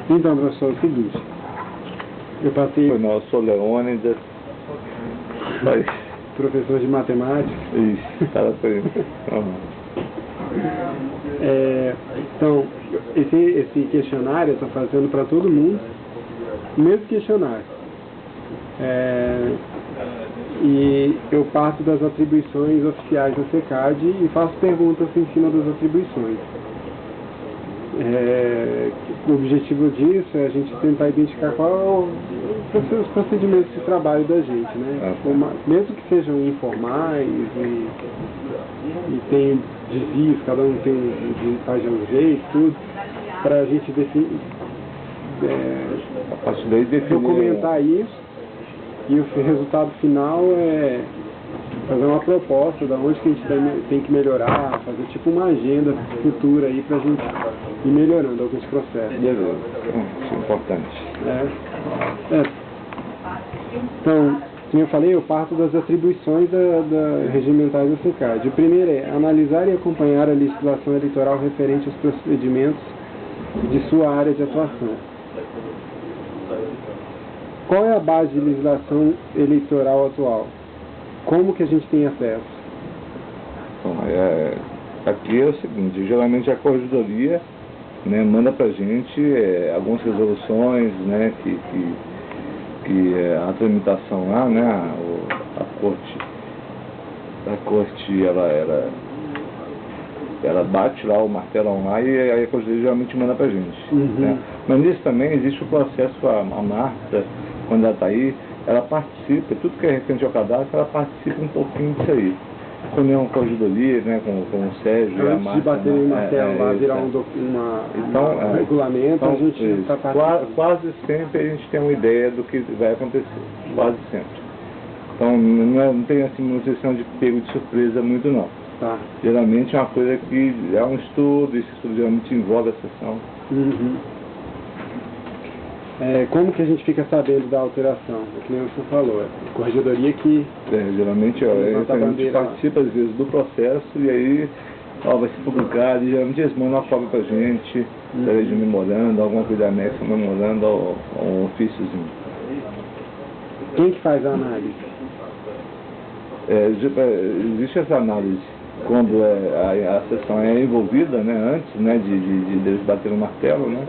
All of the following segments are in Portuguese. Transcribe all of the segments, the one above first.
Então, professor, é o seguinte, eu passei... Foi nosso Leônidas, professor de matemática. Isso, cara foi... Então, esse questionário eu estou fazendo para todo mundo, o mesmo questionário. E eu parto das atribuições oficiais da CECAD e faço perguntas em cima das atribuições. O objetivo disso é a gente tentar identificar qual os procedimentos de trabalho da gente, né? Mesmo que sejam informais e tem desvios, cada um faz de um jeito, tudo, para a gente documentar isso, e o resultado final é fazer uma proposta de onde que a gente tem que melhorar, fazer tipo uma agenda futura aí para a gente ir melhorando alguns processos. Isso é importante. Então, como eu falei, eu parto das atribuições regimentais da CECAD. O primeiro é analisar e acompanhar a legislação eleitoral referente aos procedimentos de sua área de atuação. Qual é a base de legislação eleitoral atual? Como que a gente tem acesso? Bom, aqui é o seguinte, geralmente a corregedoria, né, manda pra gente algumas resoluções, né, que a tramitação lá, né, a corte ela bate lá o martelão lá e aí a corregedoria geralmente manda pra gente. Né? Mas nisso também existe o processo, a Marta, quando ela está aí, ela participa, tudo que é referente ao cadastro, ela participa um pouquinho disso aí. Quando é uma corregedoria, né, com o Sérgio e a Marta. Antes de bater no martelo lá, virar um regulamento, a gente está participando. Quase sempre a gente tem uma ideia do que vai acontecer, quase sempre. Então não tem assim uma sessão de pego de surpresa muito não. Tá. Geralmente é uma coisa que é um estudo, esse estudo geralmente envolve a sessão. Como que a gente fica sabendo da alteração? É que nem você falou, a corregedoria que... geralmente a gente participa às vezes do processo e aí vai ser publicado e geralmente eles mandam uma cópia pra gente, através de memorando, alguma coisa anexa, memorando ou um ofíciozinho. Quem que faz a análise? Existe essa análise quando a sessão é envolvida, né, antes, né, de eles baterem o martelo, né?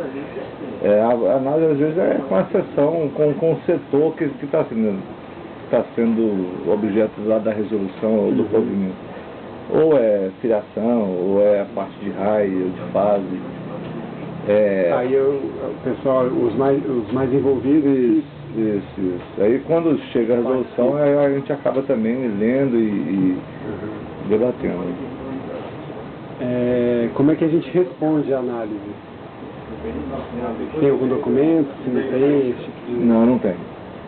A análise às vezes é com a sessão, com o setor que está sendo objeto lá da resolução ou do provimento. Ou é filiação, ou é a parte de raio, ou de fase. Aí o pessoal, os mais envolvidos... Isso. Aí quando chega a resolução, a gente acaba também lendo e debatendo. Como é que a gente responde à análise? Tem algum documento? Se não tem? Não tem.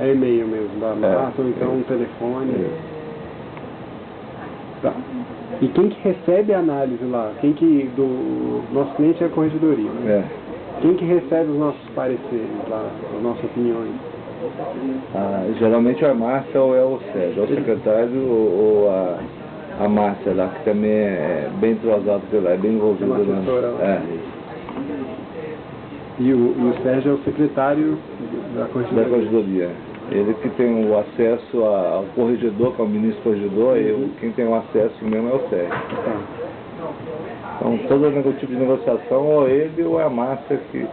É e-mail mesmo, da Marta, ou então um telefone. Tá. E quem que recebe a análise lá? Do nosso cliente é a corregedoria, né? Quem que recebe os nossos pareceres lá, as nossas opiniões? Geralmente é a Márcia ou é o Sérgio, é o secretário ou a Márcia lá, que também é bem entrosado por lá, é bem envolvido lá. E o Sérgio é o secretário da corregedoria. Ele que tem o acesso ao corregedor, que é o ministro corregedor, e quem tem o acesso mesmo é o Sérgio. Então todo tipo de negociação, ou ele ou é a Márcia que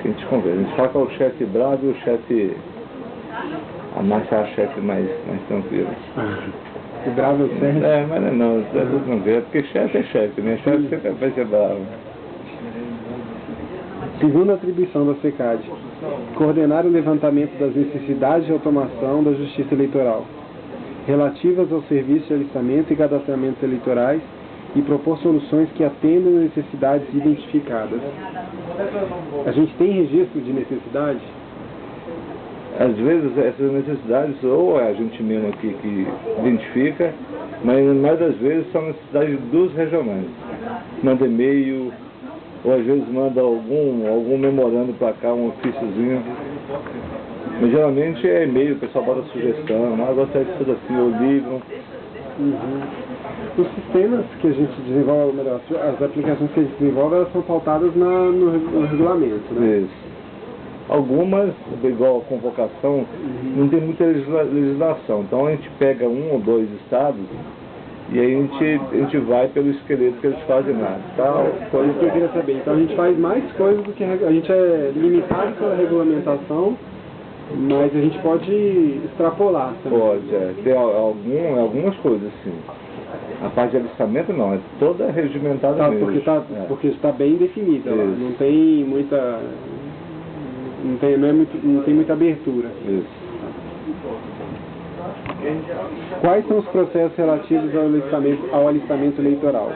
a gente conversa. A gente fala que é o chefe bravo e o chefe... A Márcia é a chefe mais tranquila. O bravo é o Sérgio? Mas não, é tudo tranquilo, porque chefe é chefe, né? Chefe sempre vai ser bravo. Segunda atribuição da CECAD: coordenar o levantamento das necessidades de automação da Justiça Eleitoral, relativas ao serviço de alistamento e cadastramentos eleitorais, e propor soluções que atendam às necessidades identificadas. A gente tem registro de necessidade? Às vezes essas necessidades ou é a gente mesmo aqui que identifica, mas mais das vezes são necessidades dos regionais. Manda e-mail, ou às vezes manda algum memorando para cá, um ofíciozinho. Mas geralmente é e-mail, o pessoal bota sugestão, gostaria de tudo assim, ou livro. Os sistemas que a gente desenvolve, melhor, as aplicações que a gente desenvolve, elas são pautadas no regulamento, né? Isso. Algumas, igual a convocação, não tem muita legislação. Então a gente pega um ou dois estados e aí a gente vai pelo esqueleto que eles fazem lá. Tal, Então, isso que eu queria saber. Então a gente faz mais coisas do que a gente é limitado pela regulamentação, mas a gente pode extrapolar também. Pode, tem algumas coisas assim. A parte de alistamento não, é toda regimentada mesmo. Porque está bem definida, não tem muita... Não tem muita abertura. Isso. Quais são os processos relativos ao alistamento eleitoral?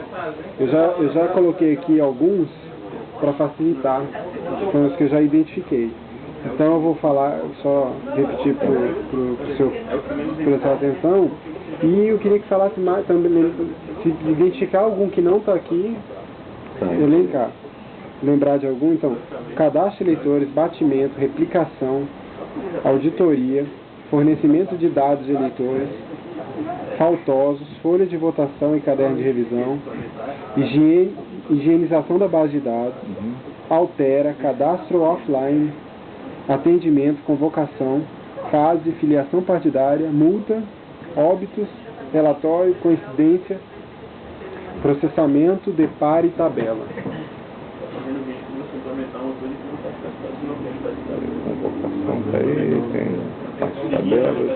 Eu já coloquei aqui alguns para facilitar, são os que eu já identifiquei. Então eu vou falar, só repetir para o senhor prestar atenção. E eu queria que falasse mais também, se identificar algum que não está aqui, elencar. Lembrar de algum, então, cadastro de eleitores, batimento, replicação, auditoria, fornecimento de dados de eleitores, faltosos, folha de votação e caderno de revisão, higienização da base de dados, altera, cadastro offline, atendimento, convocação, fase, filiação partidária, multa, óbitos, relatório, coincidência, processamento, deparo e tabela. Convocação tem tabelas.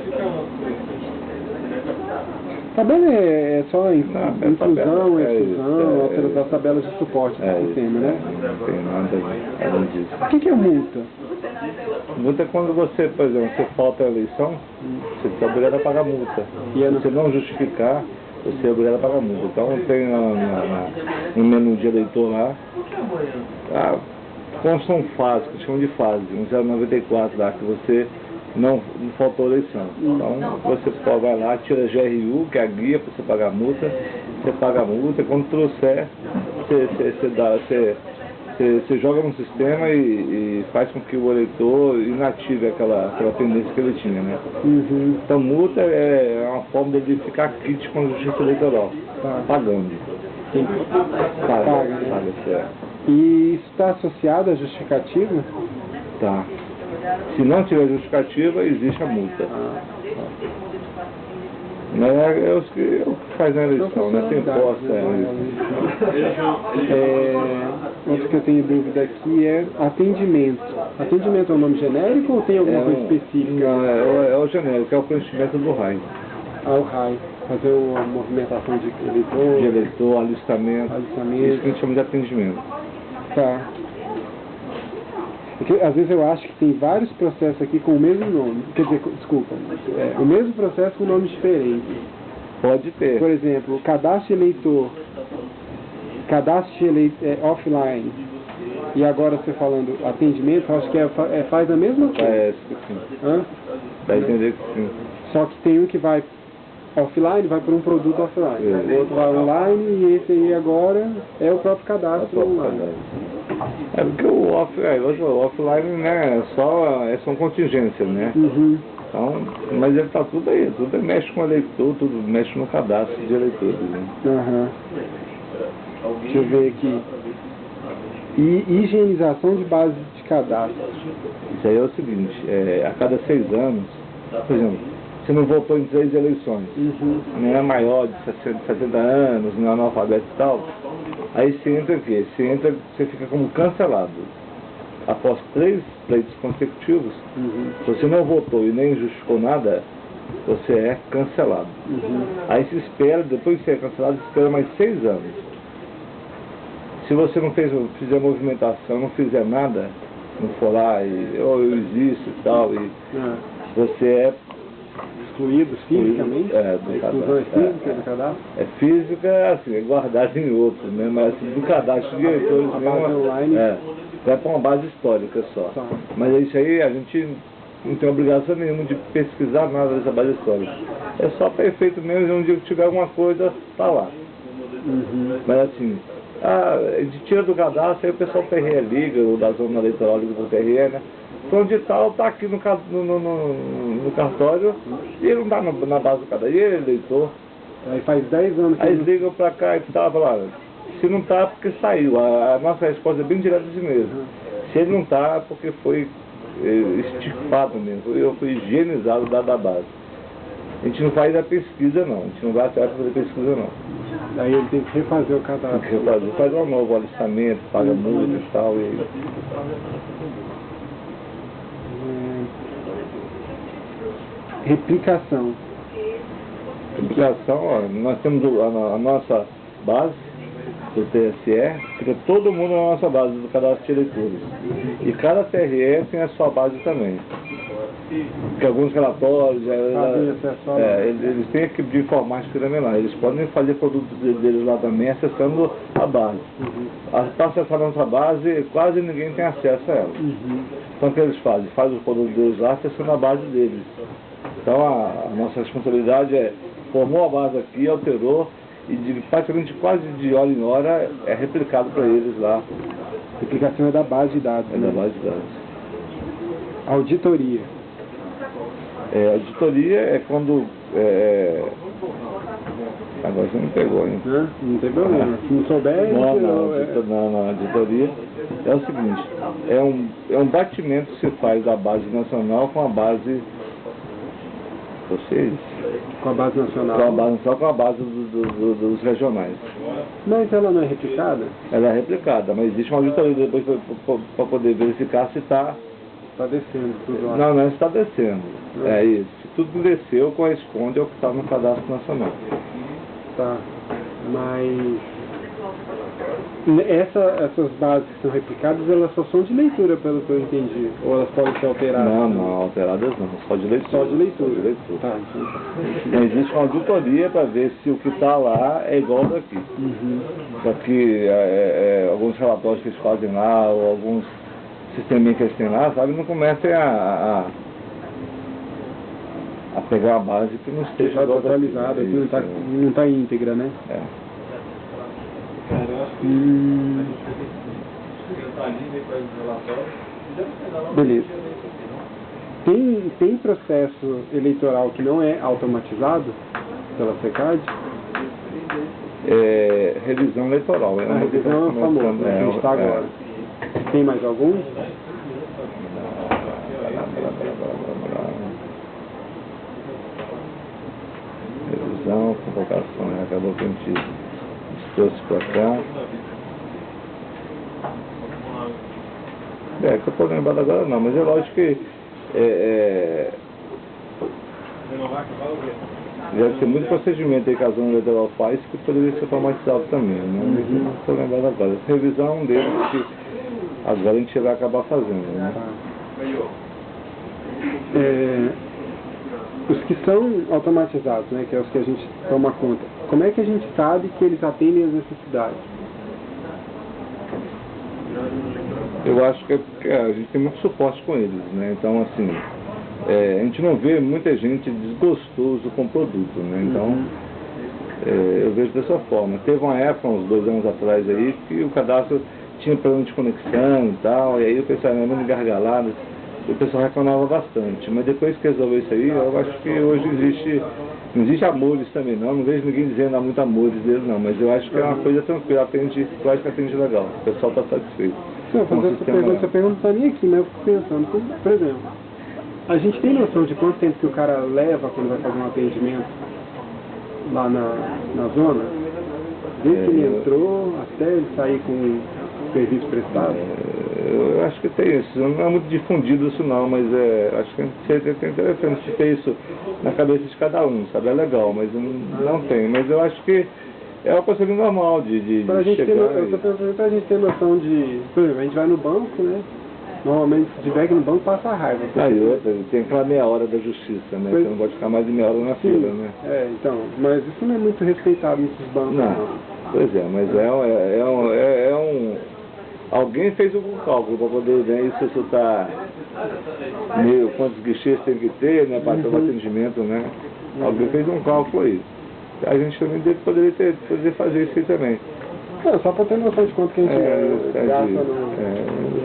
Tabela é só inclusão, exclusão, alteração das tabelas de suporte do sistema, né? Não tem nada além disso. O que é multa? Multa é quando você, por exemplo, você falta a eleição, você está obrigado a pagar multa. Se você não justificar, você é obrigado a pagar multa. Então tem no menu de eleitor lá, constam fase, que chamam de fase, 094 lá, que você não faltou eleição. Então você vai lá, tira a GRU, que é a guia para você pagar a multa, você paga a multa, e quando trouxer, você joga no sistema e faz com que o eleitor inative aquela tendência que ele tinha, né? Então multa é uma forma de ele ficar quite com a justiça eleitoral, pagando. Paga, certo. E isso está associado à justificativa? Tá. Se não tiver justificativa, existe a multa. Mas é o que faz a eleição, né? Tem posse. Outro que eu tenho dúvida aqui é atendimento. Atendimento é um nome genérico ou tem alguma coisa específica? É o genérico, é o preenchimento do RAI. O RAI. Fazer uma movimentação de eleitor. De eleitor, alistamento. Isso que a gente chama de atendimento. Tá. Porque, às vezes eu acho que tem vários processos aqui com o mesmo nome. Quer dizer, desculpa, o mesmo processo com nomes diferentes. Pode ter. Por exemplo, cadastro de eleitor, offline, e agora você falando atendimento, eu acho que faz a mesma coisa. Parece que sim. Dá a entender que sim. Só que tem um que vai offline, vai para um produto offline. O outro vai online e esse aí agora é o próprio cadastro online. É porque o offline, né, são contingências, né? Então, mas ele está tudo aí, tudo mexe com o eleitor, tudo mexe no cadastro de eleitores, né? Deixa eu ver aqui. E higienização de base de cadastro. Isso aí é o seguinte, a cada 6 anos, por exemplo, você não votou em 3 eleições, não é maior de 60 anos, não é analfabeto e tal, aí você entra aqui, você fica como cancelado. Após 3 pleitos consecutivos, se você não votou e nem justificou nada, você é cancelado. Aí se espera, depois de ser cancelado, se espera mais 6 anos. Se você não fizer movimentação, não fizer nada, não for lá e eu existo e tal, e você é excluído fisicamente? Do cadastro. É física do cadastro? É física, assim, é guardado em outro, né? Mas assim, do cadastro de eleitores mesmo, vai para uma base histórica só. Mas isso aí a gente não tem obrigação nenhuma de pesquisar nada dessa base histórica. É só para efeito mesmo, e um dia que tiver alguma coisa, tá lá. Mas assim, de tira do cadastro, aí o pessoal TRE liga, ou da zona eleitoral liga do TRE, né? Então de tal tá aqui no cartório e ele não tá na base do cadastro, e ele é eleitor. Aí faz 10 anos que aí eles ligam pra cá e tal, falaram, se não tá, porque saiu. A nossa resposta é bem direta assim mesmo. Se ele não tá, porque foi estipado mesmo, eu fui higienizado da base. A gente não faz a pesquisa não, a gente não vai atrás para fazer pesquisa não. Aí ele tem que refazer o cadastro. Tem que refazer, faz um novo alistamento, paga multa e tal. Replicação. Replicação, ó, nós temos a nossa base do TSE, fica todo mundo na nossa base do cadastro de eleitores. E cada TRE tem a sua base também. Porque alguns relatórios, eles têm equipe de informática também lá. Eles podem fazer produtos deles lá também, acessando a base. Para acessar a nossa base, quase ninguém tem acesso a ela. Então o que eles fazem? Fazem os produtos deles lá, acessando a base deles. Então a nossa responsabilidade é, formou a base aqui, alterou, e praticamente quase de hora em hora é replicado para eles lá. A replicação é da base de dados. É da base de dados. Auditoria. Auditoria é quando... Agora você me pegou, hein? Não tem problema. Se não souber... Não, auditoria é o seguinte, é um batimento que se faz da base nacional com a base... Vocês? Com a base nacional. Com a base nacional, com a base dos regionais. Mas ela não é replicada? Ela é replicada, mas existe uma auditoria depois para poder verificar se está... Está descendo tudo lá. Não está descendo. É isso. Se tudo desceu, corresponde ao que está no cadastro nacional. Tá. Mas... essas bases que são replicadas, elas só são de leitura, pelo que eu entendi. Ou elas podem ser alteradas? Não, alteradas não. Só de leitura. Só de leitura. Tá, então. Existe uma auditoria para ver se o que está lá é igual daqui. Só que alguns relatórios que eles fazem lá, ou alguns sisteminha que eles têm lá, sabe, não comecem a pegar a base que não esteja atualizada, que não está íntegra, né? Beleza. Tem processo eleitoral que não é automatizado pela SECAD? Revisão eleitoral. A revisão é famosa, que a gente está agora. Tem mais algum? Revisão, convocação, acabou que a gente trouxe para cá. Que eu estou lembrado agora não, mas é lógico que deve ter muito procedimento aí que a zona eleitoral faz que poderia ser automatizado também, né? Mas eu não estou lembrado agora. Essa revisão é um deles que agora a gente vai acabar fazendo, né? Os que são automatizados, né, que é os que a gente toma conta, como é que a gente sabe que eles atendem às necessidades? Eu acho que a gente tem muito suporte com eles, né? Então, assim, a gente não vê muita gente desgostoso com o produto, né? Então, eu vejo dessa forma. Teve uma época, uns 2 anos atrás aí, que o cadastro tinha problema de conexão e tal, e aí o pessoal era muito gargalado, o pessoal reclamava bastante. Mas depois que resolveu isso aí, eu acho que hoje não existe amores também não vejo ninguém dizendo há muito amores dele não, mas eu acho que é uma coisa tranquila, eu acho que atende legal, o pessoal está satisfeito. Não, essa pergunta está nem aqui, mas eu fico pensando, por exemplo, a gente tem noção de quanto tempo que o cara leva quando vai fazer um atendimento lá na zona? Desde que ele entrou até ele sair com o serviço prestado? Eu acho que tem isso, não é muito difundido isso não, mas acho que seria interessante ter isso na cabeça de cada um, sabe? É legal, mas não tem, mas eu acho que é uma coisa normal de chegar. Eu estou pensando para a gente ter noção de, por exemplo, a gente vai no banco, né? Normalmente se tiver que ir no banco passa a raiva. E outra, tem aquela meia hora da justiça, né? Você não pode ficar mais de meia hora na fila, né? Então, mas isso não é muito respeitado nesses bancos. Não. Pois é, mas alguém fez algum cálculo para poder ver isso está quantos guichês tem que ter, né, para ter um atendimento, né? Alguém fez um cálculo aí. A gente também poderia fazer isso aí também. Só para ter noção de quanto que a gente gasta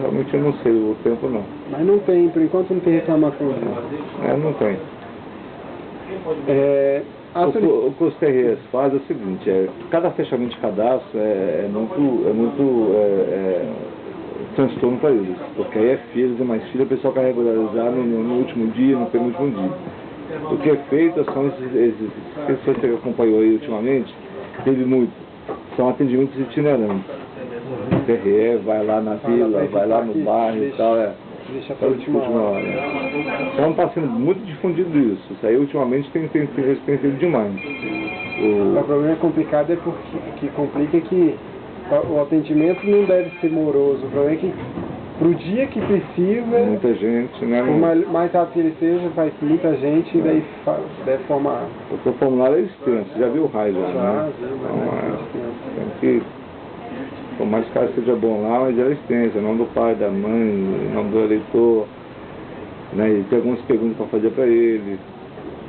realmente eu não sei o tempo não. Mas não tem, por enquanto não tem reclamação disso. Não tem. O que os TREs faz é o seguinte, cada fechamento de cadastro é muito transtorno para eles, porque aí é filhos e mais filhos, o pessoal quer regularizar no último dia, no penúltimo dia. O que é feito são esses que você acompanhou aí ultimamente, teve muito, são atendimentos itinerantes. O TRE vai lá na vila, vai lá no bairro e tal, Deixa para a última hora. Então está sendo muito difundido isso. Isso aí ultimamente tem sido demais. O problema complicado é porque que complica que o atendimento não deve ser moroso. O problema é que pro dia que precisa, muita gente, né? Por mais rápido que ele seja, vai muita gente e daí deve formar. O formulário é extenso, já viu o raio já, né? Então, tem que, por mais que o cara seja bom lá, mas é extenso, nome do pai, da mãe, nome do eleitor, né? E tem algumas perguntas para fazer para ele.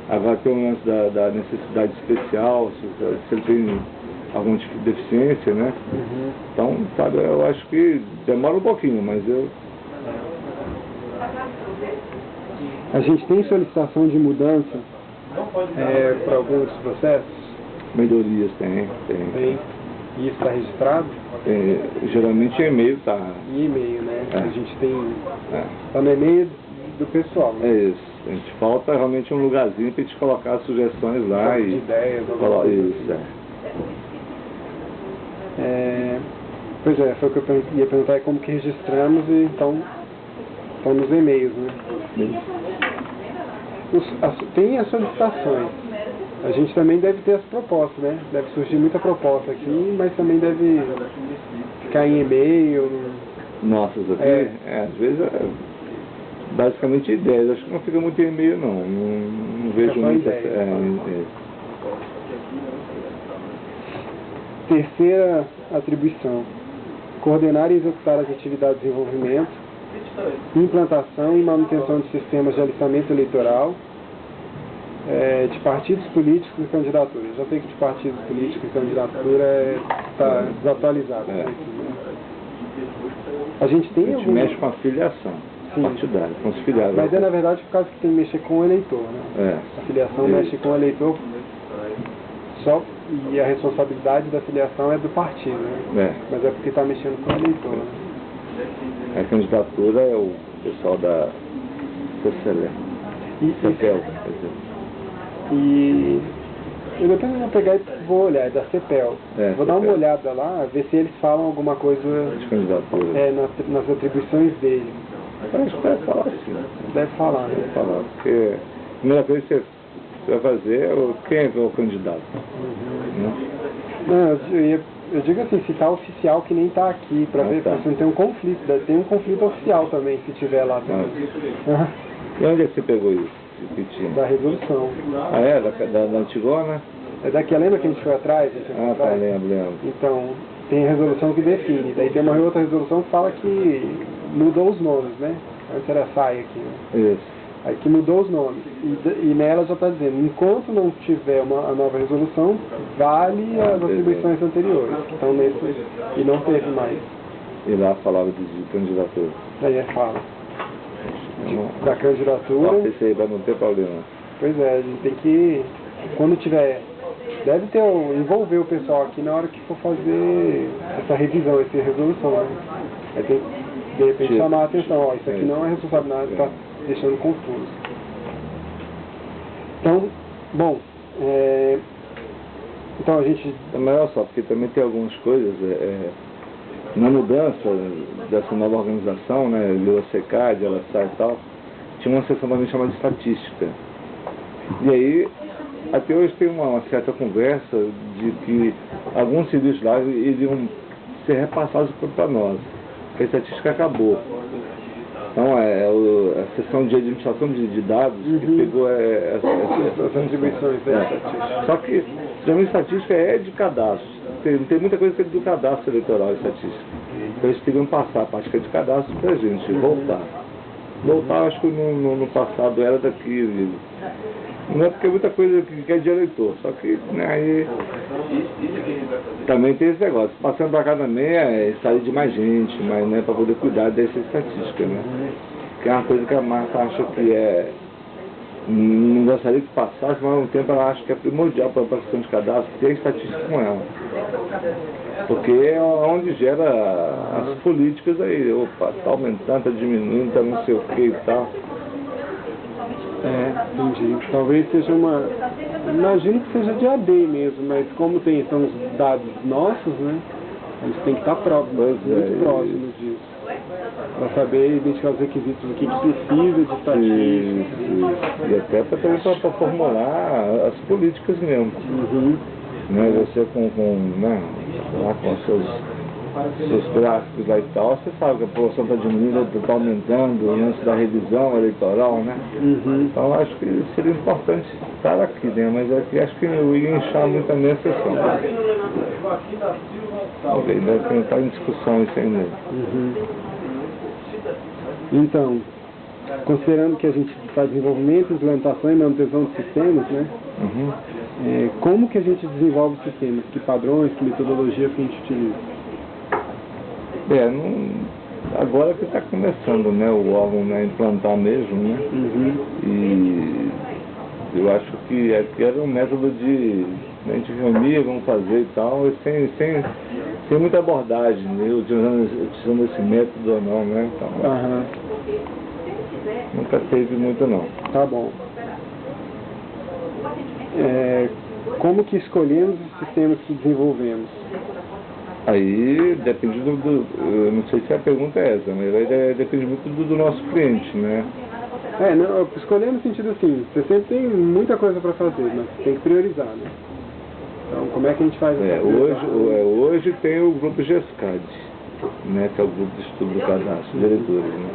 Agora tem o lance da necessidade especial, se ele tem algum tipo de deficiência, né? Então, sabe, eu acho que demora um pouquinho, mas A gente tem solicitação de mudança para alguns processos? Melhorias tem. E isso está registrado? Geralmente é e-mail, tá? E e-mail, né? É. A gente tem... Está no e-mail do pessoal, né? É isso. A gente falta realmente um lugarzinho para a gente colocar sugestões lá de ideias, isso, Pois é, foi o que eu ia perguntar, é como que registramos, e então estão nos e-mails, né? Tem as solicitações. A gente também deve ter as propostas, né? Deve surgir muita proposta aqui, mas também deve ficar em e-mail. Nossas aqui, às vezes basicamente ideias. Acho que não fica muito em e-mail não vejo muita Terceira atribuição: coordenar e executar as atividades de desenvolvimento, implantação e manutenção de sistemas de alistamento eleitoral de partidos políticos e candidaturas. Já sei que de partidos políticos e candidatura está desatualizado. A gente tem a gente mexe com a filiação partidária, com os filiados. Mas na verdade por causa que tem que mexer com o eleitor, né? A filiação mexe com o eleitor e a responsabilidade da filiação é do partido, né? Mas é porque está mexendo com o eleitor, né? A candidatura é o pessoal da CEPEL, quer dizer. E eu depois vou pegar e vou olhar, é da CEPEL. Vou dar uma olhada lá, ver se eles falam alguma coisa de candidatura. Nas atribuições dele. Eu acho que deve falar sim. Deve falar, né? Deve falar, porque a primeira coisa que você vai fazer é quem é o candidato. Não, eu digo assim, se está oficial que nem está aqui, para ver se não tem um conflito. Tem um conflito oficial também, se tiver lá também. E onde é que você pegou isso? Da resolução. Da Antigona? É daquela, lembra que a gente foi atrás? Tá, lembro. Então, tem a resolução que define. Daí tem uma outra resolução que fala que mudou os nomes, né? Antes era SAI aqui, né? Isso. Aí que mudou os nomes. E nela já está dizendo, enquanto não tiver a nova resolução, vale as atribuições anteriores, que estão nesse, e não teve mais. E lá falava de candidatura. Daí fala. Da candidatura. Esse aí vai não ter problema. Pois é, a gente tem que, quando tiver, deve ter envolver o pessoal aqui na hora que for fazer essa revisão, essa resolução, né? Aí tem que, de repente, chamar a atenção, isso aqui não é responsabilidade, está deixando confuso. Então, bom, então a gente... Mas olha só, porque também tem algumas coisas, na mudança dessa nova organização, né, virou SECAD, ela sai e tal, tinha uma seção também chamada de estatística. E aí, até hoje tem uma certa conversa de que alguns serviços lá iriam ser repassados para nós, porque a estatística acabou. Então, a seção de administração de dados que pegou essas atribuições da estatística. Só que, a estatística é de cadastro. Tem muita coisa que é do cadastro eleitoral, estatística. Então, eles teriam passar a parte que é de cadastro para a gente voltar. Voltar, acho que no passado era daqui. Não é porque é muita coisa que é de eleitor, só que aí também tem esse negócio. Passando para cá também sair de mais gente, mas né, para poder cuidar dessa estatística, né? Que é uma coisa que a Marta acha que não gostaria que passasse, mas ao mesmo tempo ela acha que é primordial para a questão de cadastro ter estatística com ela. Porque é onde gera as políticas aí. Opa, está aumentando, está diminuindo, está não sei o que e tal. Entendi. Talvez seja imagino que seja de AD mesmo, mas como são os dados nossos, né? Eles têm que estar muito próximos disso. Para saber identificar os requisitos, o que precisa de estatística. E até para formular as políticas mesmo. Né? Você com os seus gráficos lá e tal, você sabe que a população está diminuindo, está aumentando, antes da revisão eleitoral, né? Então acho que seria importante estar aqui, né? Mas aqui acho que eu ia inchar muito a minha sessão. Ainda está em discussão isso ainda. Então, considerando que a gente faz desenvolvimento, implementação e manutenção de sistemas, né? Como que a gente desenvolve sistemas? Que padrões, que metodologia que a gente utiliza? Agora que está começando, né, o órgão, né, a implantar mesmo, né? E eu acho que era um método de a gente reunir, vamos fazer e tal, e sem muita abordagem, né, utilizando esse método ou não, né? Então, nunca teve muito não. Tá bom. Como que escolhemos os sistemas que desenvolvemos? Aí depende eu não sei se a pergunta é essa, mas aí depende muito do nosso cliente, né? Escolher no sentido assim, você sempre tem muita coisa para fazer, mas tem que priorizar, né? Então, como é que a gente faz isso? Hoje tem o grupo GESCAD, né, que é o grupo de estudo do cadastro, diretores, né?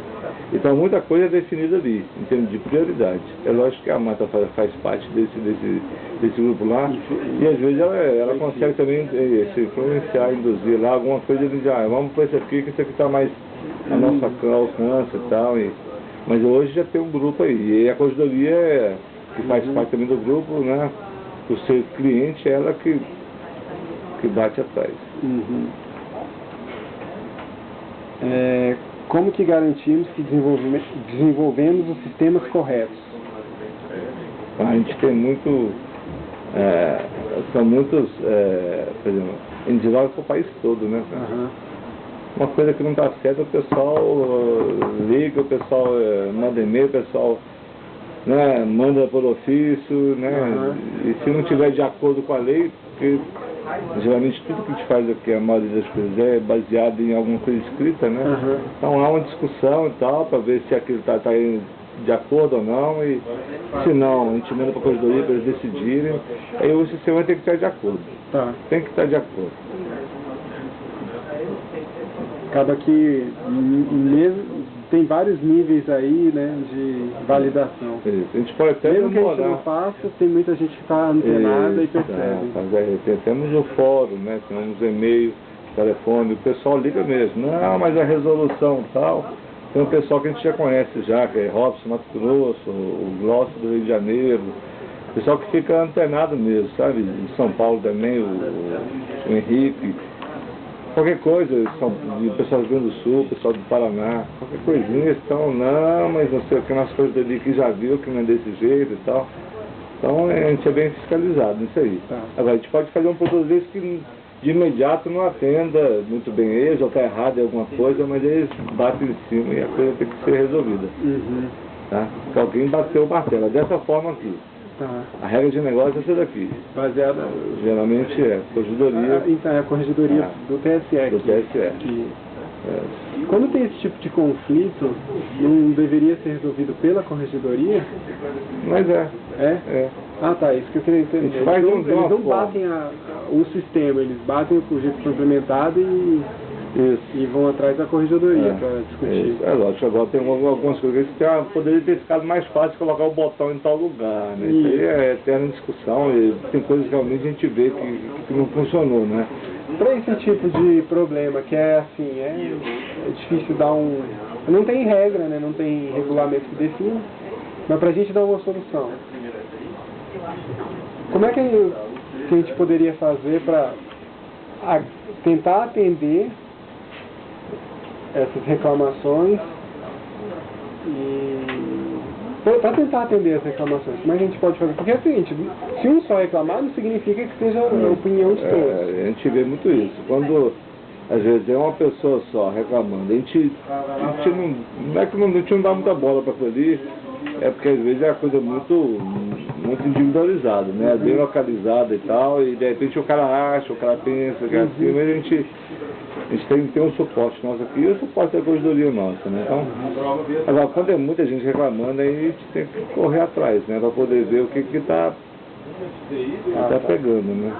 Então muita coisa é definida ali, em termos de prioridade. É lógico que a Marta faz parte desse grupo lá, e às vezes ela consegue também se influenciar, induzir lá alguma coisa de vamos para esse aqui, que esse aqui está mais a nossa alcance e tal. Mas hoje já tem um grupo aí, e a corregedoria que faz parte também do grupo, né? O seu cliente é ela que bate atrás. Como que garantimos que desenvolvemos os sistemas corretos? A gente tem são muitos, por exemplo, individuais para o país todo, né? Uma coisa que não está certa, o pessoal liga, o pessoal manda e-mail, o pessoal, né, manda por ofício, né? E se não tiver de acordo com a lei, porque geralmente tudo que a gente faz aqui, a maioria das coisas é baseado em alguma coisa escrita, né? Então há uma discussão e tal, para ver se aquilo está de acordo ou não, e se não, a gente manda para a corregedoria para eles decidirem, aí o sistema tem que estar de acordo. Tem que estar de acordo. Acaba que tem vários níveis aí, né, de validação. A gente pode até mesmo que a gente não faça, tem muita gente que está antenada e percebe. Temos o fórum, né, temos e-mail, telefone, o pessoal liga mesmo. Não, mas a resolução tal, tem um pessoal que a gente já conhece já, que é Robson, Mato Grosso, o Glosso do Rio de Janeiro, pessoal que fica antenado mesmo, sabe? Em São Paulo também, o Henrique. Qualquer coisa, o pessoal do Rio Grande do Sul, o pessoal do Paraná, qualquer coisinha, eles estão, não, mas não sei o que, nossa coisa dele que já viu que não é desse jeito e tal. Então a gente é bem fiscalizado nisso aí. Agora a gente pode fazer um produto desse que de imediato não atenda muito bem eles, ou está errado em alguma coisa, mas eles batem em cima e a coisa tem que ser resolvida. Tá? Porque alguém bateu o martelo, dessa forma aqui. A regra de negócio é essa daqui. Baseada... Geralmente é corregedoria. Então é a corregedoria do TSE. Do TSE. Quando tem esse tipo de conflito, não deveria ser resolvido pela corregedoria? Mas Tá, isso que eu queria entender. Eles não batem o sistema, eles batem o jeito que foi implementado e vão atrás da corregedoria para discutir. É lógico, agora tem algumas coisas que poderia ter ficado mais fácil colocar o botão em tal lugar, né? Isso aí é eterna discussão e tem coisas que realmente a gente vê que não funcionou, né? Para esse tipo de problema, que é assim, é difícil dar não tem regra, né? Não tem regulamento que define, mas para a gente dar uma solução. Como é que a gente poderia fazer para tentar atender essas reclamações para tentar atender as reclamações. Como é que a gente pode fazer? Porque é o seguinte, se um só reclamar, não significa que seja a opinião de todos. A gente vê muito isso. Quando, às vezes, é uma pessoa só reclamando, a gente não é que a gente não dá muita bola para aquilo ali, é porque às vezes é uma coisa muito individualizada, né? Bem localizada e tal, e de repente o cara acha, o cara pensa que é assim, mas a gente tem que ter um suporte nosso aqui e o suporte da corredoria nossa, né? Então, agora, quando é muita gente reclamando, aí a gente tem que correr atrás, né? Para poder ver o que está pegando, né?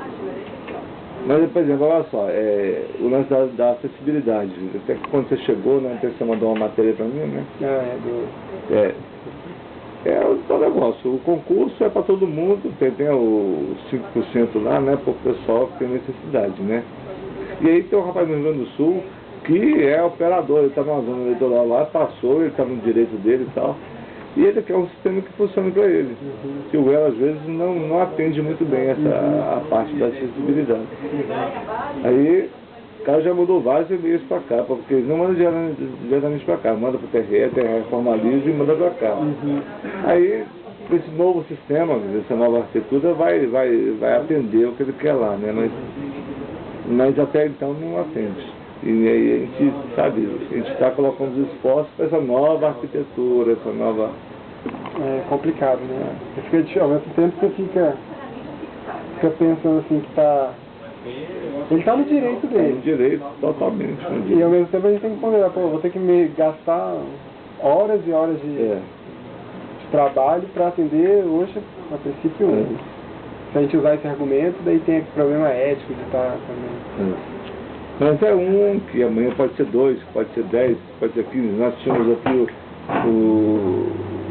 Mas, por exemplo, olha só, o lance da acessibilidade. Até que quando você chegou, né? Até que você mandou uma matéria para mim, né? É o negócio. O concurso é para todo mundo, tem o 5% lá, né? Para o pessoal que tem necessidade, né? E aí tem um rapaz no Rio Grande do Sul que é operador, ele está numa zona eleitoral lá, passou, ele está no direito dele e tal. E ele quer um sistema que funcione para ele. Que o Elo, às vezes, não atende muito bem a parte da acessibilidade. Aí, o cara já mudou vários e-mails para cá, porque ele não manda diretamente para cá, manda para o TRE formaliza e manda para cá. Aí, esse novo sistema, essa nova arquitetura vai atender o que ele quer lá, né? Mas até então não atende. E aí a gente, sabe, a gente está colocando os esforços para essa nova arquitetura, essa nova... É complicado, né? Ao mesmo tempo você fica pensando assim que ele está no direito dele. No direito, totalmente. E ao mesmo tempo a gente tem que ponderar, vou ter que gastar horas e horas de trabalho para atender hoje, a princípio, se a gente usar esse argumento, daí tem aquele problema ético de estar também. Mas é um, que amanhã pode ser 2, pode ser 10, pode ser 15. Nós tínhamos aqui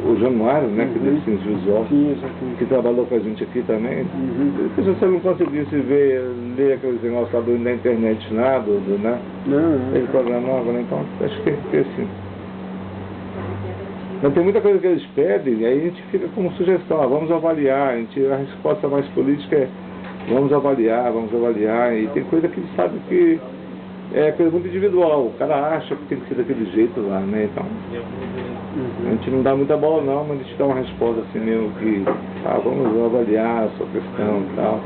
o Januário, né, que é deficiência visual, que trabalhou com a gente aqui também. Se você não conseguisse ler aqueles negócios lá da internet, nada, né? Ele programava, né? Então acho que tem que ter assim. Mas tem muita coisa que eles pedem, e aí a gente fica como sugestão, vamos avaliar, a resposta mais política é vamos avaliar, e tem coisa que eles sabem que é coisa muito individual, o cara acha que tem que ser daquele jeito lá, né? Então, a gente não dá muita bola não, mas a gente dá uma resposta assim mesmo que, vamos avaliar a sua questão e tal.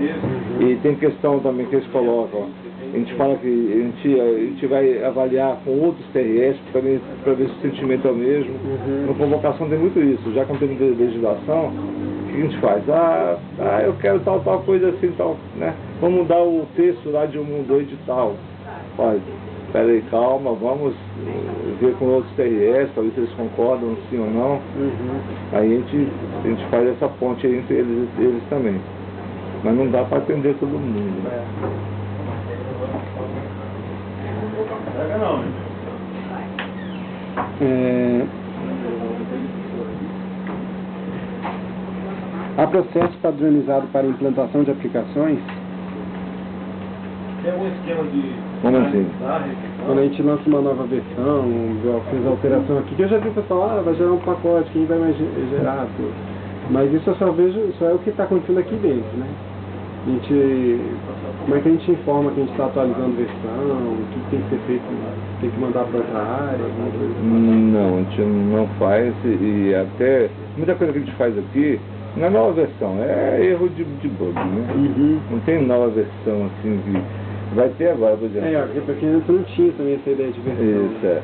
E tem questão também que eles colocam, a gente fala que a gente vai avaliar com outros TRS para ver se o sentimento é o mesmo. Na convocação tem muito isso, já quando tem legislação, o que a gente faz? Eu quero tal coisa assim, tal, né? Vamos mudar o texto lá de 112 de tal. Olha, peraí, calma, vamos ver com outros TRS para ver se eles concordam sim ou não. Aí a gente faz essa ponte aí entre eles também. Mas não dá para atender todo mundo. Há processo padronizado para implantação de aplicações? Tem algum esquema de... Como assim? Quando a gente lança uma nova versão, fez alteração aqui, que eu já vi o pessoal, vai gerar um pacote, quem vai mais gerar tudo. Mas isso eu só é o que está acontecendo aqui dentro, né? Como é que a gente informa que a gente está atualizando a versão, o que tem que ser feito, tem que mandar para outra área, alguma coisa assim? Não, a gente não faz, e até muita coisa que a gente faz aqui não é nova versão, é erro de bug, né? Não tem nova versão assim que... Vai ter agora, por exemplo. Porque antes não tinha também essa ideia de versão. Isso,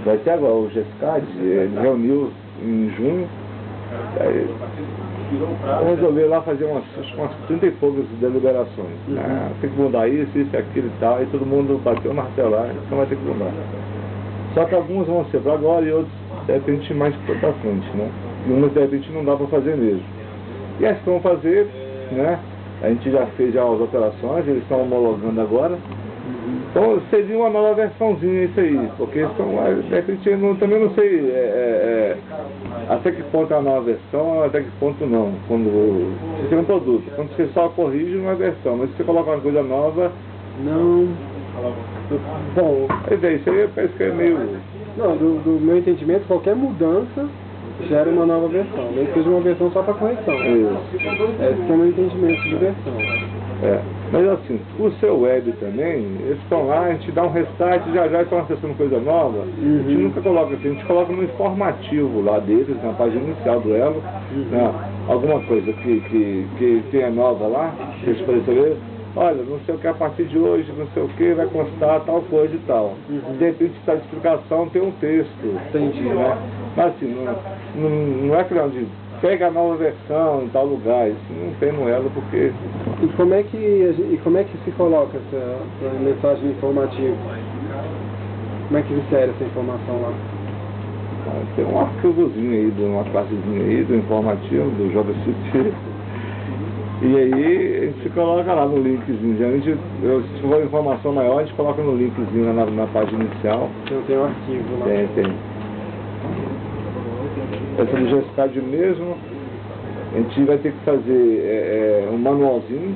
Vai ter agora, o GESCAD, ele reuniu em junho, resolveu lá fazer umas 30 e poucas deliberações. Tem que mudar isso, aquilo e tal, e todo mundo bateu o martelo lá, então vai ter que mudar. Só que algumas vão ser para agora e outros, de repente, mais para frente, né? E umas, de repente, não dá para fazer mesmo. E as que vão fazer, né? A gente já fez as alterações, eles estão homologando agora. Então seria uma nova versãozinha isso aí, porque são, de repente, também não sei até que ponto é a nova versão, até que ponto não. Quando você tem um produto, quando você só corrige uma versão, mas se você coloca uma coisa nova... Não... Bom... Isso aí parece que é meio... Não, do meu entendimento, qualquer mudança gera uma nova versão, nem que seja uma versão só para correção. Isso. Esse é o meu entendimento de versão. Mas assim, o seu web também, eles estão lá, a gente dá um restart, já estão acessando coisa nova. A gente nunca coloca assim, a gente coloca no informativo lá deles, na página inicial do Elo, né, alguma coisa que tenha nova lá, que eles podem saber, olha, não sei o que a partir de hoje, não sei o que, vai constar tal coisa e tal. De repente, está de explicação, tem um texto. Entendi. Né? Mas assim, não é aquele onde pega a nova versão em tal lugar, isso não tem no Elo, porque... E como é que se coloca essa mensagem informativa? Como é que insere essa informação lá? Tem um arquivozinho aí, uma classezinha aí, do informativo, do JavaScript. E aí a gente coloca lá no linkzinho. Se for informação maior, a gente coloca no linkzinho lá na página inicial. Então tem um arquivo lá. Tem. Essa do gestádio mesmo, a gente vai ter que fazer um manualzinho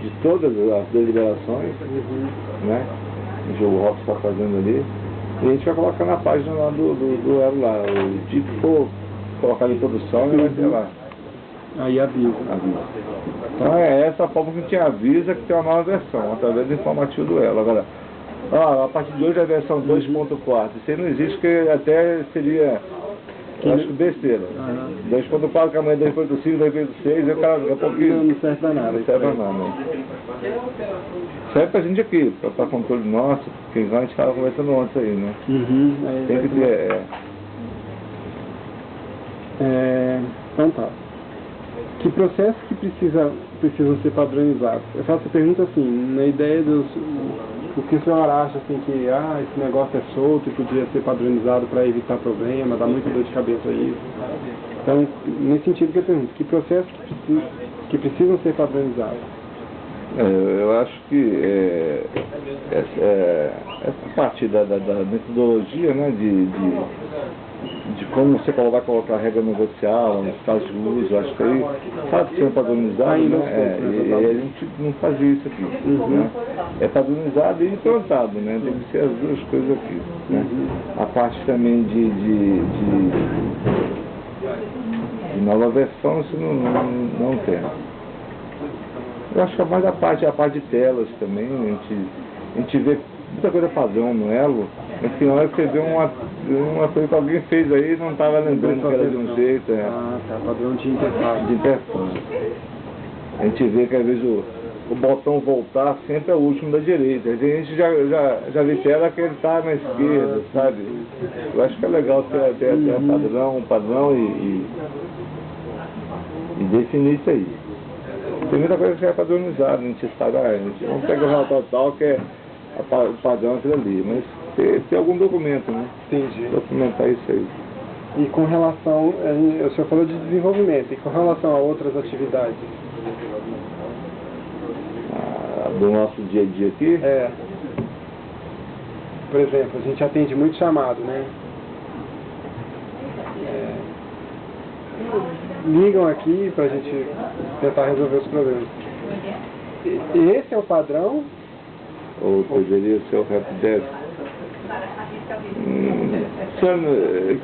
de todas as deliberações, né? O jogo Rock está fazendo ali. E a gente vai colocar na página lá do Elo lá. O dia que for colocar em produção, ele vai ter lá. Aí avisa. Então é essa a forma que a gente avisa que tem uma nova versão, através do informativo do Elo. Agora, a partir de hoje é a versão 2.4. Isso aí não existe, porque até seria, eu acho, besteira. 2.4, que amanhã é 2.5, 2.6, aí o cara daqui a pouquinho... Não serve pra nada. Não serve pra nada. Serve pra gente aqui, pra controle nosso, porque a gente estava conversando ontem aí, né? Tem que ter... Então tá. Que processos que precisam ser padronizados? Eu faço a pergunta assim, na ideia o que o senhor acha assim, que esse negócio é solto e podia ser padronizado para evitar problema, dá muita dor de cabeça isso. Então, nesse sentido que eu pergunto, que processos que precisam ser padronizados? Eu acho que essa parte da metodologia, né, de como você vai colocar a regra negocial, nos casos de uso, acho que aí sabe ser padronizado, né? E a gente não fazia isso aqui. Né? É padronizado e implantado, né? Tem que ser as duas coisas aqui. Né? A parte também de nova versão, isso não tem. Eu acho que é mais a parte de telas também, a gente vê muita coisa padrão no Elo, mas tem hora que você vê uma coisa que alguém fez aí e não estava lembrando que era de um jeito. Padrão de interface. A gente vê que às vezes o botão voltar sempre é o último da direita. A gente já vê tela que ele está na esquerda, sabe? Eu acho que é legal ter padrão e definir isso aí. Tem muita coisa que é padronizada, a gente sabe, a gente não pega o relatório tal que é o padrão aquilo ali, mas ter algum documento, né? Entendi. Documentar isso aí. E com relação, o senhor falou de desenvolvimento, e com relação a outras atividades? Do nosso dia a dia aqui? Por exemplo, a gente atende muito chamado, né? Ligam aqui pra gente tentar resolver os problemas. Esse é o padrão? Ou deveria ser o helpdesk?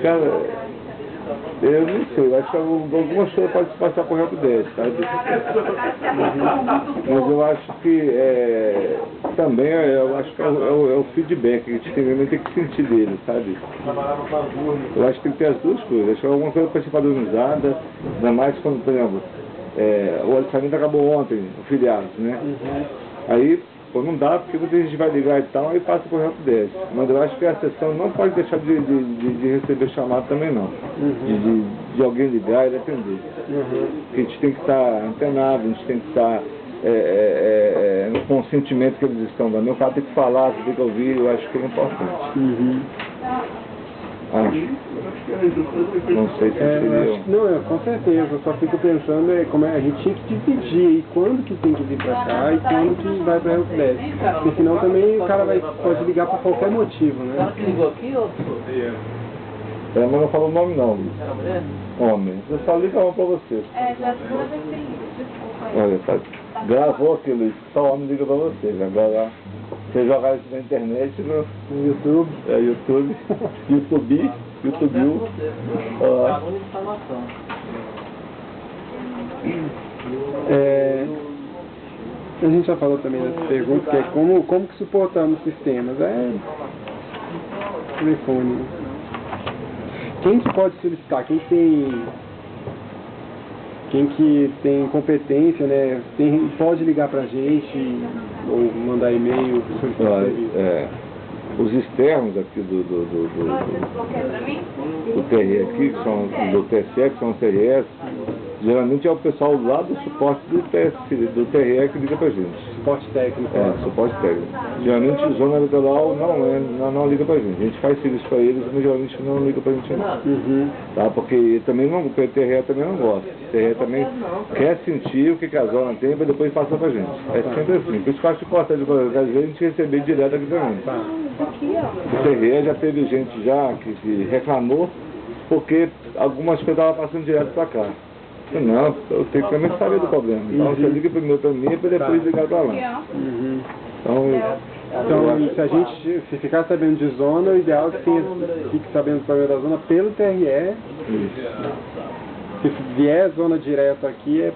Cara, eu não sei, eu acho que algumas coisas podem se passar por helpdesk, sabe? Mas eu acho que também eu acho que é o feedback que a gente tem que sentir dele, sabe? Eu acho que tem que ter as duas coisas. Acho que alguma coisa pode ser padronizada, ainda mais quando, por exemplo, o orçamento acabou ontem, o filiado, né? Aí, não dá, porque muita gente vai ligar e tal, aí passa por helpdesk. Mas eu acho que a sessão não pode deixar de receber chamado também não. De alguém ligar e atender. Porque a gente tem que estar antenado, a gente tem que estar no consentimento que eles estão dando. O cara tem que falar, tem que ouvir, eu acho que é importante. Não sei se não, com certeza, eu só fico pensando como a gente tinha que dividir aí quando que tem que vir pra cá e quando que vai pra helpdesk. Porque senão também o cara pode ligar por qualquer motivo, né? Mas não fala o nome não, homem. Eu só ligo uma pra você. Já a segunda vez que ele desculpa. Olha, gravou aquilo, só homem liga pra você. Agora você jogar isso na internet, no YouTube, YouTube. A gente já falou também dessa pergunta, que é como que suportamos sistemas. Telefone. Quem que pode solicitar? Quem que tem competência, né? Pode ligar pra gente ou mandar e-mail solicitar serviço. Os externos aqui do TRE aqui, que são do TSE, que são os TRS, geralmente é o pessoal lá do suporte do TRE que liga pra gente. Suporte técnico. Suporte técnico. Geralmente zona litoral não liga pra gente. A gente faz serviço pra eles, mas geralmente não liga pra gente não. Tá? Porque também o TRE também não gosta. O TRE também quer sentir o que a zona tem pra depois passar pra gente. É sempre assim. Por isso que eu acho importante, às vezes, a gente receber direto aqui também. O TRE já teve gente já que reclamou porque algumas coisas estavam passando direto pra cá. Não, eu tenho que também saber do problema. Então você liga primeiro pra mim para depois ligar pra lá. Então, se ficar sabendo de zona, o ideal é que fique sabendo do problema da zona pelo TRE. Se vier zona direta aqui,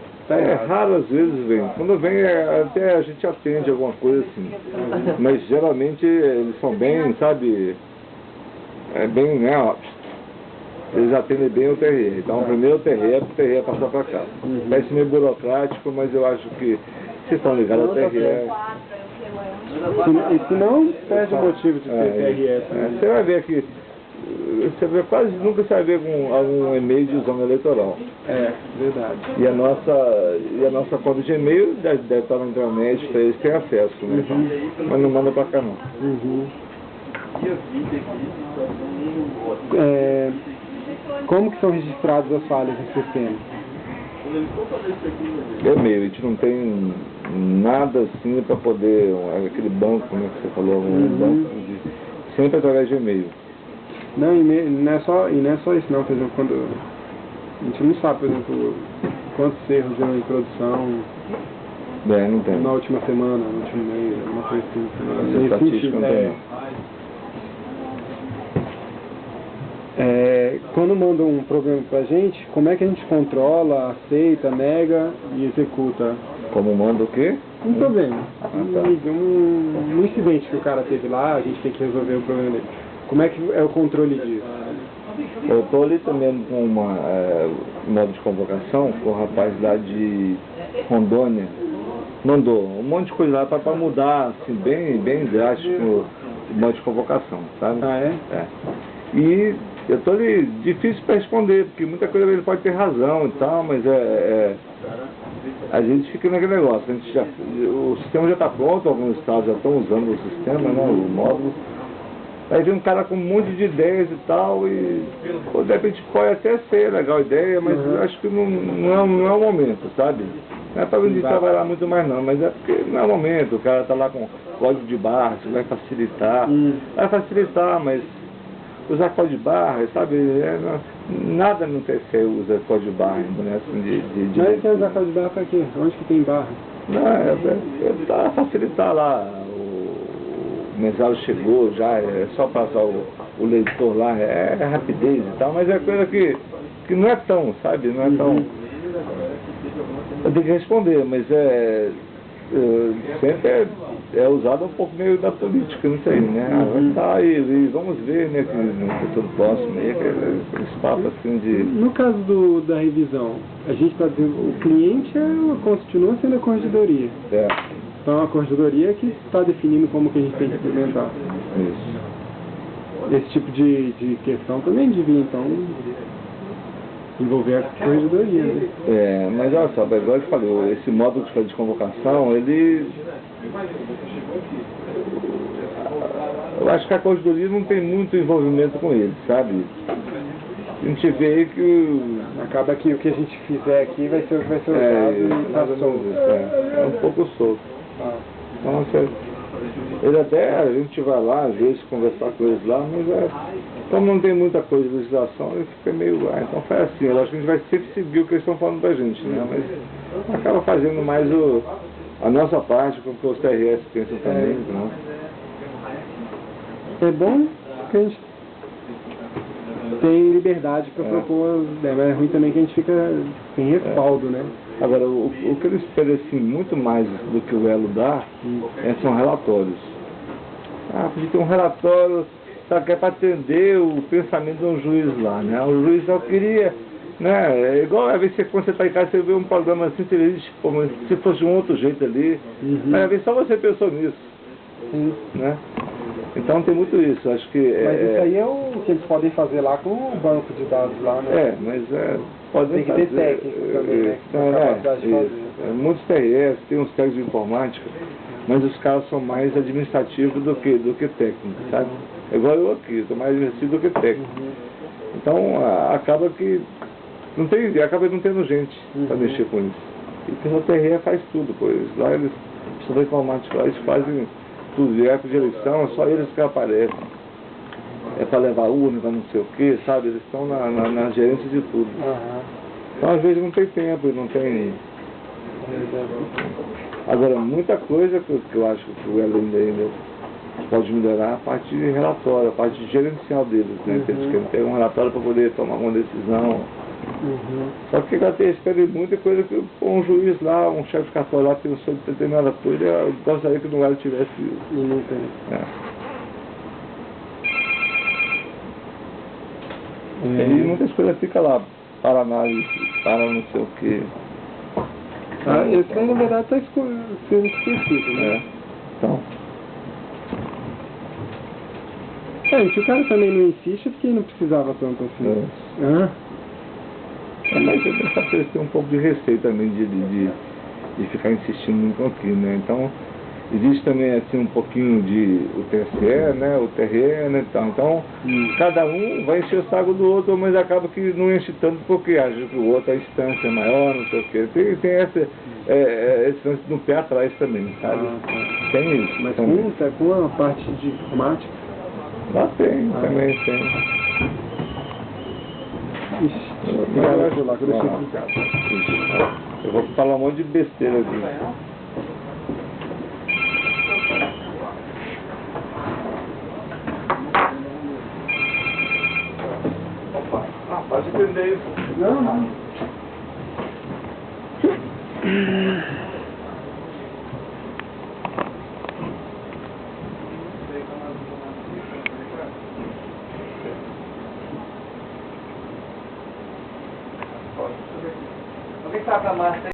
raro às vezes vem. Quando vem, até a gente atende alguma coisa assim. Mas geralmente eles são bem, sabe, bem, né, eles atendem bem o TRE. Então primeiro o TRE passar para cá. Parece meio burocrático, mas eu acho que se estão ligados ao TRE. E se não, perde o motivo de ter TRE. Você vai ver que quase nunca você vai ver algum e-mail de zona eleitoral. Verdade. E a nossa conta de e-mail deve estar na internet, para eles terem acesso, né? Mas não manda para cá não. Como que são registradas as falhas no sistema? E-mail, a gente não tem nada assim para poder, aquele banco, como é que você falou, banco sempre através de e-mail. Não, não é só isso não, por exemplo, quando a gente não sabe, por exemplo, quantos erros deu em produção não tem. na última semana, no último mês, uma coisa assim. Essa estatística não tem. Quando mandam um problema pra gente, como é que a gente controla, aceita, nega e executa? Como manda o quê? Um problema. Um incidente que o cara teve lá, a gente tem que resolver o problema dele. Como é que é o controle disso? Eu estou ali também com um modo de convocação com o rapaz lá de Rondônia. Mandou um monte de coisa lá para mudar, assim, bem drástico o modo de convocação, sabe? E eu estou ali, difícil para responder, porque muita coisa ele pode ter razão e tal, mas a gente fica naquele negócio. O sistema já está pronto, alguns estados já estão usando o sistema, né, o módulo. Aí vem um cara com um monte de ideias e tal, e de repente pode até ser legal a ideia, mas eu acho que não é o momento, sabe? Não é para a gente trabalhar muito mais não, mas é porque não é o momento, o cara está lá com código de barra, isso vai facilitar. Vai facilitar, mas usar código de barra, sabe? Nada no TC usa código de barra, né? Assim, Mas quer usar código de barra para quê? Onde que tem barra? Não, para facilitar lá. O mensageiro chegou já, é só passar o leitor lá, é rapidez e tal, mas é coisa que não é tão, sabe? Não é tão. Eu tenho que responder, mas sempre é usado um pouco meio da política, não sei, né? Tá, e vamos ver, né, que no futuro próximo aí, esse papo assim de. No caso da revisão, a gente está dizendo, o cliente continua sendo a corregedoria. Então a corregedoria que está definindo como que a gente tem que implementar. Isso. Esse tipo de questão também devia, então, envolver a corregedoria, né? Mas olha só, igual eu falei, esse módulo de convocação, ele... Eu acho que a corregedoria não tem muito envolvimento com ele, sabe? A gente vê aí que acaba que o que a gente fizer aqui vai ser usado e tá solto. É um pouco solto. Então, ele até, a gente vai lá, às vezes, conversar com eles lá, mas como não tem muita coisa de legislação, ele fica meio... então faz assim, eu acho que a gente vai sempre seguir o que eles estão falando pra gente, né? Mas acaba fazendo mais a nossa parte, como que os TRS pensam também, né? É bom que a gente tem liberdade para propor, né? Mas é ruim também que a gente fica sem respaldo, né? Agora, o que eu espero assim, muito mais do que o Elo dá, são relatórios. Porque tem um relatório, só que é para atender o pensamento de um juiz lá, né? O juiz só queria, né? É igual às vezes quando você está em casa, você vê um programa assim, você diz, pô, mas se fosse de um outro jeito ali, mas às vezes só você pensou nisso. Sim. Né? Então tem muito isso, acho que... Mas isso aí é o que eles podem fazer lá com o banco de dados lá, né? Mas pode tem que ter técnico também, né? Que tem capacidade de fazer. Muitos TRS, tem uns técnicos de informática, mas os caras são mais administrativos do que técnicos, sabe? É igual eu aqui, sou mais administrativo do que técnico. Então acaba que acaba não tendo gente para mexer com isso. E o pessoal TRE faz tudo, pois lá eles estudam informática, lá eles fazem tudo, direto de eleição, é só eles que aparecem. É para levar urna, para não sei o que, sabe? Eles estão na gerência de tudo. Então às vezes não tem tempo, não tem... Agora, muita coisa que eu acho que o Elo ainda pode melhorar a parte de relatório, a parte gerencial deles, né? Eles querem ter um relatório para poder tomar uma decisão. Só que agora tem muita coisa que um juiz lá, um chefe de cartório lá pensou de determinada coisa, eu gostaria que no Elo tivesse isso. E não tem. E muitas coisas ficam lá, para análise, para não sei o que. Esse aí na verdade está sendo esquecido, né? Então. Se o cara também não insiste, porque não precisava tanto assim. Mas eu pensava que eles têm um pouco de receio também de ficar insistindo muito aqui, né? Então, existe também assim um pouquinho de o TSE, né? O TRE, né? Então, cada um vai encher o saco do outro, mas acaba que não enche tanto porque acha que o outro, a instância é maior, não sei o quê. Tem esse lance no pé atrás também, sabe? Tem isso. Mas também. com a parte de informática? Lá tem, também tem. Ixi, eu vou falar um monte de besteira aqui. Pode entender isso. Não. Alguém sabe a massa?